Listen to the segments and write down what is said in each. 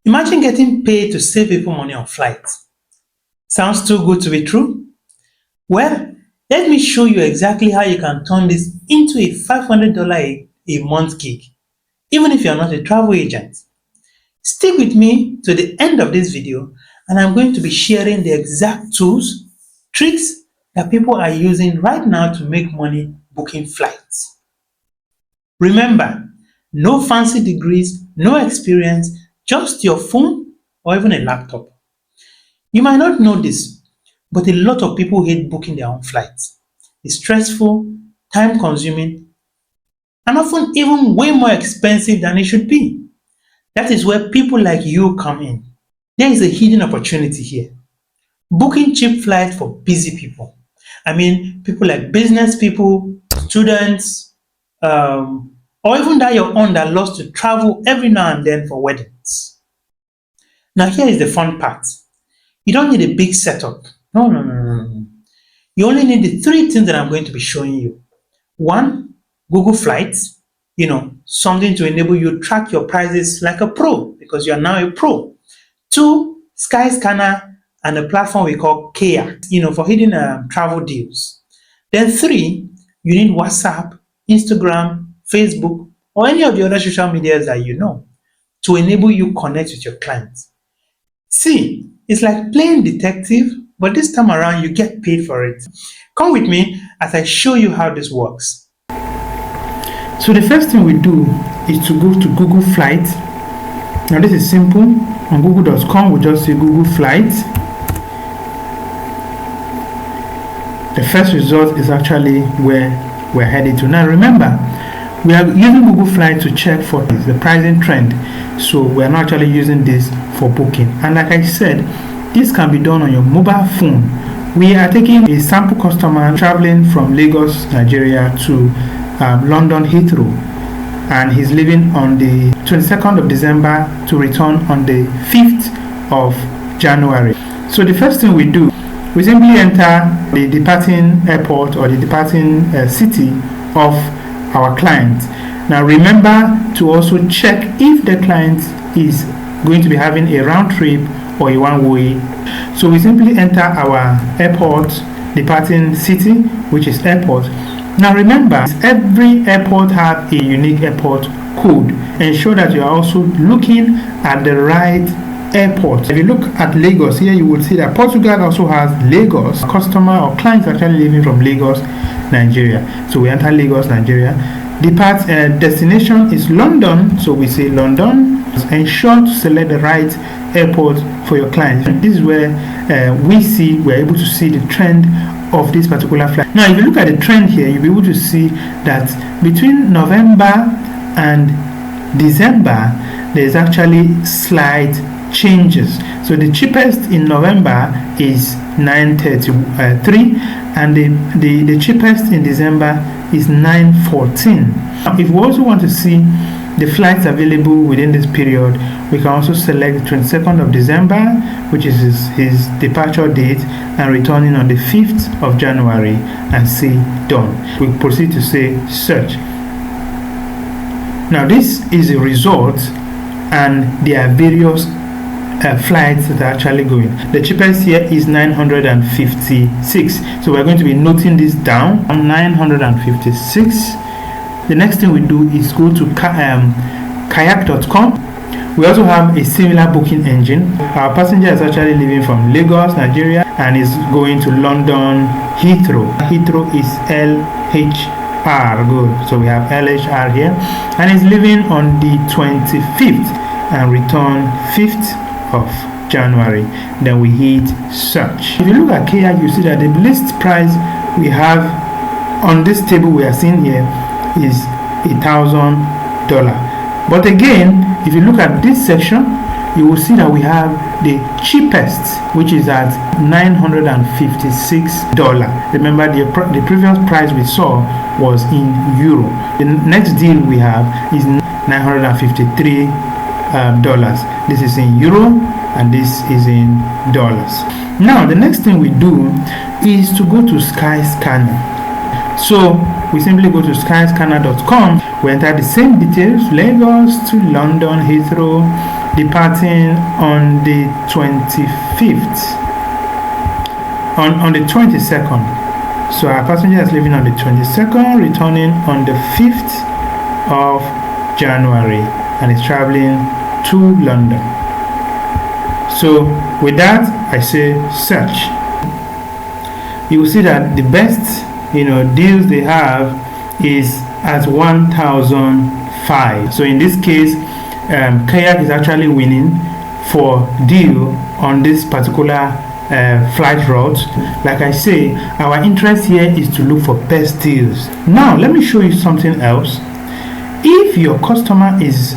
Imagine getting paid to save people money on flights. Sounds too good to be true? Well, let me show you exactly how you can turn this into a $500 a month gig, even if you're not a travel agent. Stick with me to the end of this video and I'm going to be sharing the exact tools, tricks that people are using right now to make money booking flights. Remember, no fancy degrees, no experience, just your phone or even a laptop. You might not know this, but a lot of people hate booking their own flights. It's stressful, time consuming, and often even way more expensive than it should be. That is where people like you come in. There is a hidden opportunity here. Booking cheap flights for busy people. I mean, people like business people, students, or even that your own that loves to travel every now and then for weddings. Now here is the fun part. You don't need a big setup. No. You only need the three things that I'm going to be showing you. One, Google Flights, something to enable you to track your prices like a pro because you're now a pro. Two, Skyscanner and a platform we call Kayak, for hidden travel deals. Then three, you need WhatsApp, Instagram, Facebook, or any of the other social medias that you know to enable you connect with your clients. See, it's like playing detective, but this time around you get paid for it. Come with me as I show you how this works. So the first thing we do is to go to Google Flights. Now this is simple. On google.com we just say Google Flights. The first result is actually where we're headed to. Now remember, we are using Google Flights to check for the pricing trend. So we're not actually using this for booking. And like I said, this can be done on your mobile phone. We are taking a sample customer traveling from Lagos, Nigeria to London Heathrow, and he's leaving on the 22nd of December to return on the 5th of January. So the first thing we do, we simply enter the departing airport or the departing city of our client. Now remember to also check if the client is going to be having a round trip or a one-way. So we simply enter our airport departing city, which is airport. Now remember, every airport has a unique airport code. Ensure that you are also looking at the right airport. If you look at Lagos, here you will see that Portugal also has Lagos. Customer or clients actually leaving from Lagos, Nigeria. So we enter Lagos, Nigeria. Destination is London, so we say London. Ensure to select the right airport for your clients. This is where we're able to see the trend of this particular flight. Now if you look at the trend here, you'll be able to see that between November and December there's actually slight changes. So the cheapest in November is 933 and the cheapest in December is 914. If we also want to see the flights available within this period, we can also select the 22nd of December, which is his departure date, and returning on the 5th of January, and say done. We proceed to say search. Now this is a result, and there are various flights that are actually going. The cheapest here is 956. So we're going to be noting this down. 956. The next thing we do is go to kayak.com. We also have a similar booking engine. Our passenger is actually leaving from Lagos, Nigeria, and is going to London Heathrow. Heathrow is LHR. Good. So we have LHR here, and is leaving on the 25th and return 5th of January. Then we hit search. If you look at Kayak, you see that the list price we have on this table we are seeing here is $1,000. But again, if you look at this section, you will see that we have the cheapest, which is at $956. Remember, the previous price we saw was in euro. The next deal we have is $953. This is in euro and this is in dollars. Now the next thing we do is to go to Skyscanner. So we simply go to skyscanner.com. We enter the same details: Lagos to London Heathrow, departing on the 25th, on the 22nd. So our passenger is leaving on the 22nd, returning on the 5th of January, and is traveling to London. So with that, I say search. You will see that the best deals they have is at 1,005. So in this case, Kayak is actually winning for deal on this particular flight route. Like I say, our interest here is to look for best deals. Now let me show you something else. If your customer is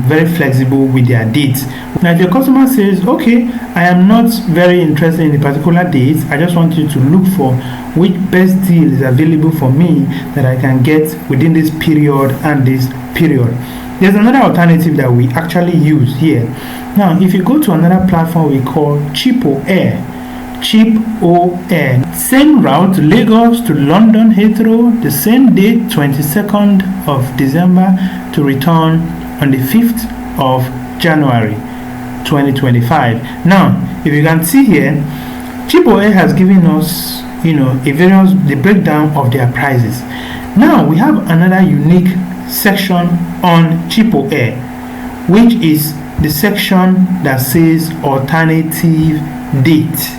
very flexible with their dates, now if your customer says, okay, I am not very interested in the particular dates, I just want you to look for which best deal is available for me that I can get within this period and this period. There's another alternative that we actually use here. Now if you go to another platform we call CheapOair, same route, Lagos to London Heathrow, the same date, 22nd of December, to return on the 5th of January 2025. Now if you can see here, CheapOair has given us the breakdown of their prices. Now we have another unique section on CheapOair, which is the section that says alternative date.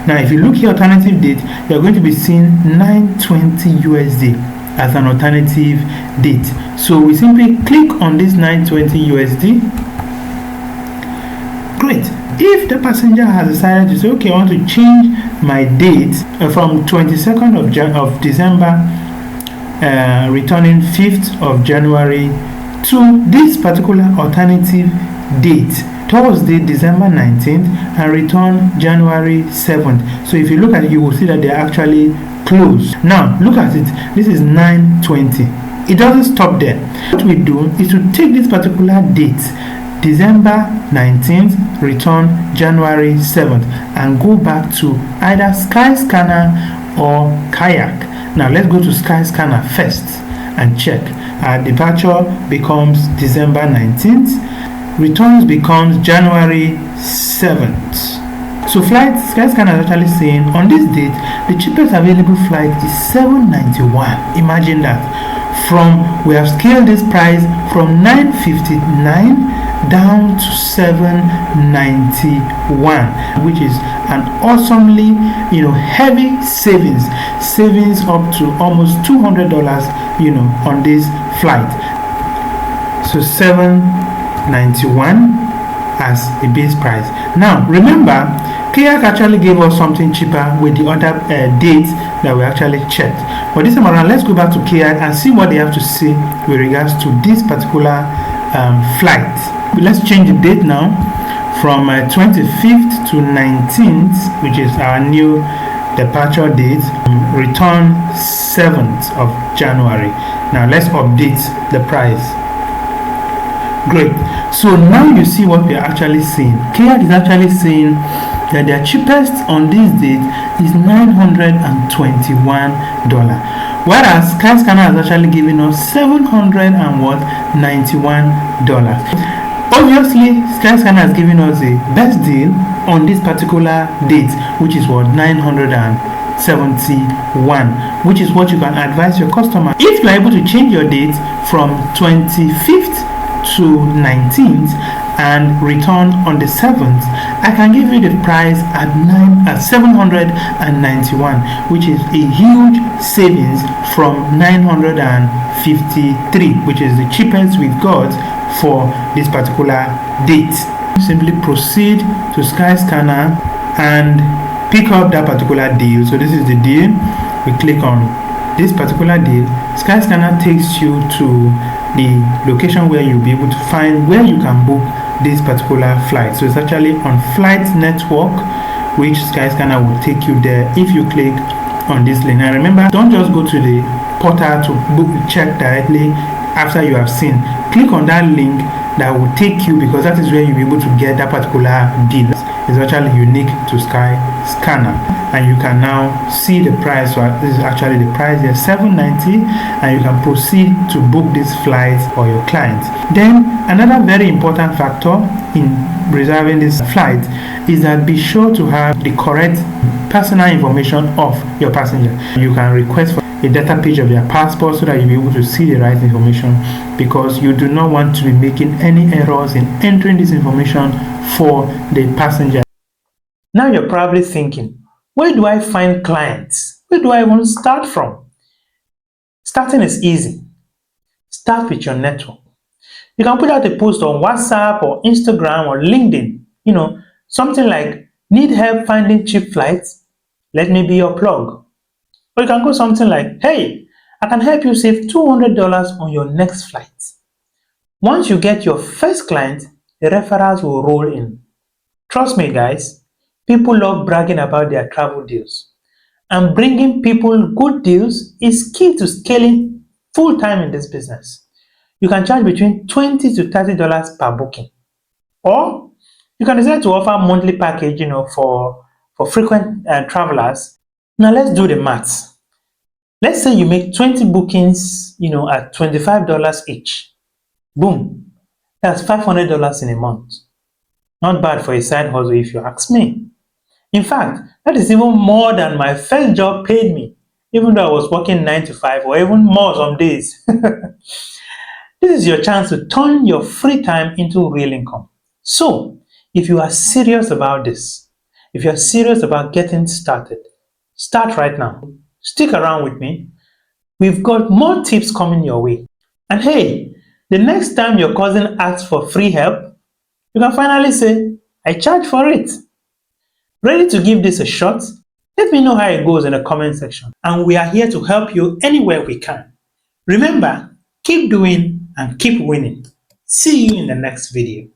Now if you look here, alternative date, you're going to be seeing 920 USD as an alternative date. So we simply click on this 920 USD. Great. If the passenger has decided to say, okay, I want to change my date from 22nd of December, returning 5th of January, to this particular alternative date, Thursday, December 19th, and return January 7th. So if you look at it, you will see that they are actually closed. Now look at it. This is 920. It doesn't stop there. What we do is to take this particular date, December 19th, return January 7th, and go back to either Skyscanner or Kayak. Now let's go to Skyscanner first and check. Our departure becomes December 19th, returns becomes January 7th. So Skyscanner is actually saying on this date the cheapest available flight is $791. Imagine that. We have scaled this price from $959 down to $791, which is an awesomely heavy savings up to almost $200 on this flight. So $791 as a base price. Now remember, Kayak actually gave us something cheaper with the other dates that we actually checked. But this time around, let's go back to Kayak and see what they have to say with regards to this particular flight. Let's change the date now from 25th to 19th, which is our new departure date, return 7th of January. Now let's update the price. Great. So now you see what we are actually seeing. Kayak is actually saying that their cheapest on this date is $921, whereas Skyscanner has actually given us $791. Obviously, Skyscanner has given us the best deal on this particular date, which is what, $971, which is what you can advise your customer. If you are able to change your date from 25th to 19th and return on the 7th, I can give you the price at $791, which is a huge savings from $953, which is the cheapest we've got for this particular date. Simply proceed to Skyscanner and pick up that particular deal. So this is the deal. We click on this particular deal. Skyscanner takes you to the location where you'll be able to find where you can book this particular flight. So it's actually on Flight Network, which Skyscanner will take you there if you click on this link. Now remember, don't just go to the portal to check directly after you have seen. Click on that link that will take you, because that is where you'll be able to get that particular deal. is actually unique to Skyscanner, and you can now see the price. So this is actually the price here, $7.90, and you can proceed to book this flight for your clients. Then another very important factor in reserving this flight is that be sure to have the correct personal information of your passenger. You can request for a data page of their passport so that you'll be able to see the right information, because you do not want to be making any errors in entering this information for the passenger. Now you're probably thinking, where do I find clients? Where do I want to start from? Starting is easy. Start with your network. You can put out a post on WhatsApp or Instagram or LinkedIn, something like, need help finding cheap flights? Let me be your plug. Or you can go something like, hey, I can help you save $200 on your next flight. Once you get your first client, the referrals will roll in. Trust me, guys, people love bragging about their travel deals. And bringing people good deals is key to scaling full-time in this business. You can charge between $20 to $30 per booking. Or you can decide to offer monthly package, for frequent travelers. Now let's do the maths. Let's say you make 20 bookings, at $25 each. Boom, that's $500 in a month. Not bad for a side hustle if you ask me. In fact, that is even more than my first job paid me, even though I was working 9 to 5 or even more some days. This is your chance to turn your free time into real income. So, if you are serious about this, if you're serious about getting started, start right now. Stick around with me. We've got more tips coming your way. And hey, the next time your cousin asks for free help, you can finally say, I charge for it. Ready to give this a shot? Let me know how it goes in the comment section. And we are here to help you anywhere we can. Remember, keep doing and keep winning. See you in the next video.